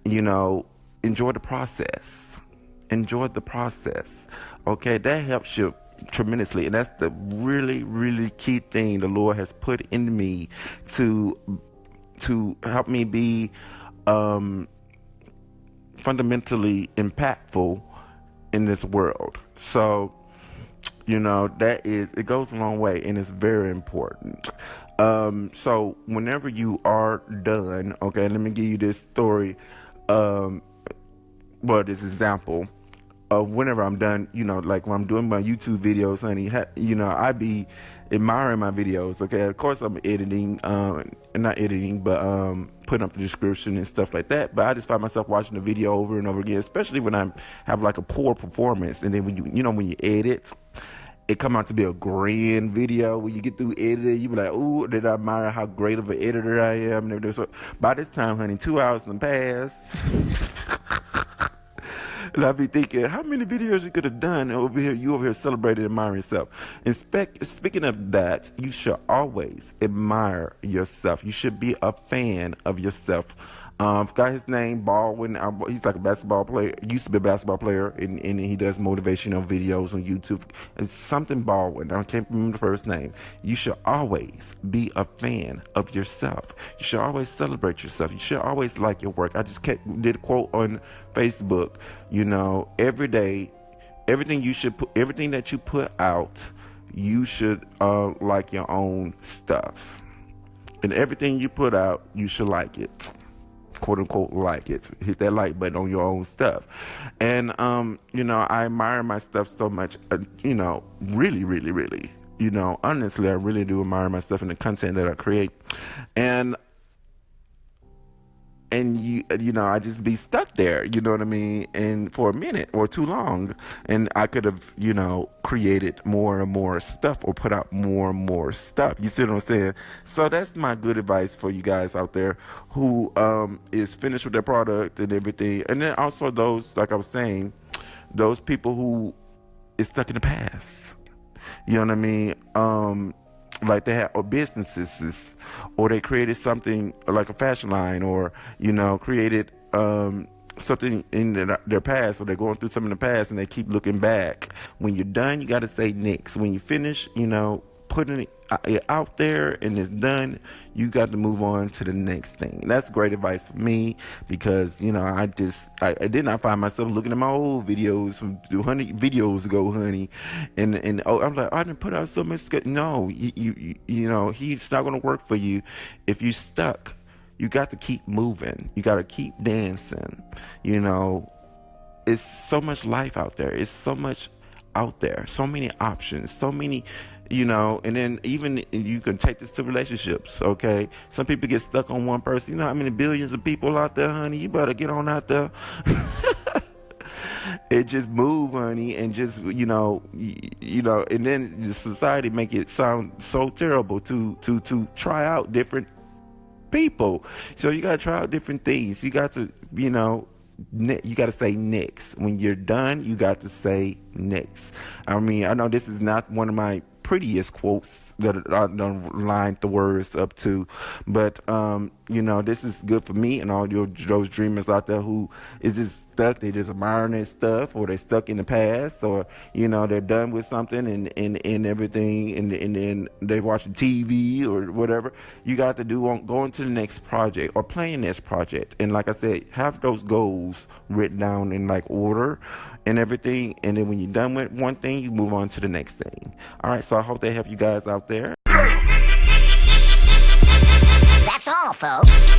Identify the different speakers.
Speaker 1: enjoy the process. Enjoy the process. Okay, that helps you tremendously, and that's the really, really key thing the Lord has put in me to help me be fundamentally impactful in this world. So it goes a long way, and it's very important. So whenever you are done, okay, let me give you this story, this example of whenever I'm done, like when I'm doing my YouTube videos, honey, I be admiring my videos. Okay, of course I'm editing, not editing, but putting up the description and stuff like that. But I just find myself watching the video over and over again, especially when I have like a poor performance. And then when you edit, it come out to be a grand video. When you get through editing, you be like, "Ooh, did I admire how great of an editor I am?" And everything. So by this time, honey, 2 hours in the past. And I be thinking, how many videos you could have done over here? You over here celebrating, admiring yourself. And speaking of that, you should always admire yourself. You should be a fan of yourself. Forgot his name, Baldwin. He's like a basketball player. Used to be a basketball player, and he does motivational videos on YouTube. It's something Baldwin. I can't remember the first name. You should always be a fan of yourself. You should always celebrate yourself. You should always like your work. I just did a quote on Facebook. Every day, everything that you put out, you should like your own stuff. And everything you put out, you should like it. Quote unquote, like it. Hit that like button on your own stuff. And I admire my stuff so much. Really, really, really. Honestly, I really do admire my stuff and the content that I create. And I just be stuck there, you know what I mean? And for a minute or too long, and I could have, created more and more stuff or put out more and more stuff. You see what I'm saying? So that's my good advice for you guys out there who is finished with their product and everything. And then also those, like I was saying, those people who is stuck in the past. You know what I mean? Like they had businesses, or they created something like a fashion line, or created something in their past, or they're going through something in the past and they keep looking back. When you're done, you got to say next. When you finish, putting it out there and it's done, you got to move on to the next thing. That's great advice for me, because I did not find myself looking at my old videos from 100 videos ago, honey, and I'm like, I didn't put out so much. No, he's not going to work for you if you stuck. You got to keep moving. You got to keep dancing. It's so much life out there. It's so much out there. So many options. So many. And then even you can take this to relationships, okay? Some people get stuck on one person. You know how many billions of people out there, honey? You better get on out there. It just move, honey, and just, and then the society make it sound so terrible to try out different people. So you got to try out different things. You got to, you got to say next. When you're done, you got to say next. I mean, I know this is not one of my prettiest quotes that I don't line the words up to, but this is good for me and all those dreamers out there who is just stuck. They just admiring their stuff, or they stuck in the past, or they're done with something and everything, and then they watching TV or whatever. You got to go into the next project or plan next project. And like I said, have those goals written down in like order and everything, and then when you're done with one thing, you move on to the next thing. All right, so I hope they help you guys out there.
Speaker 2: That's all, folks.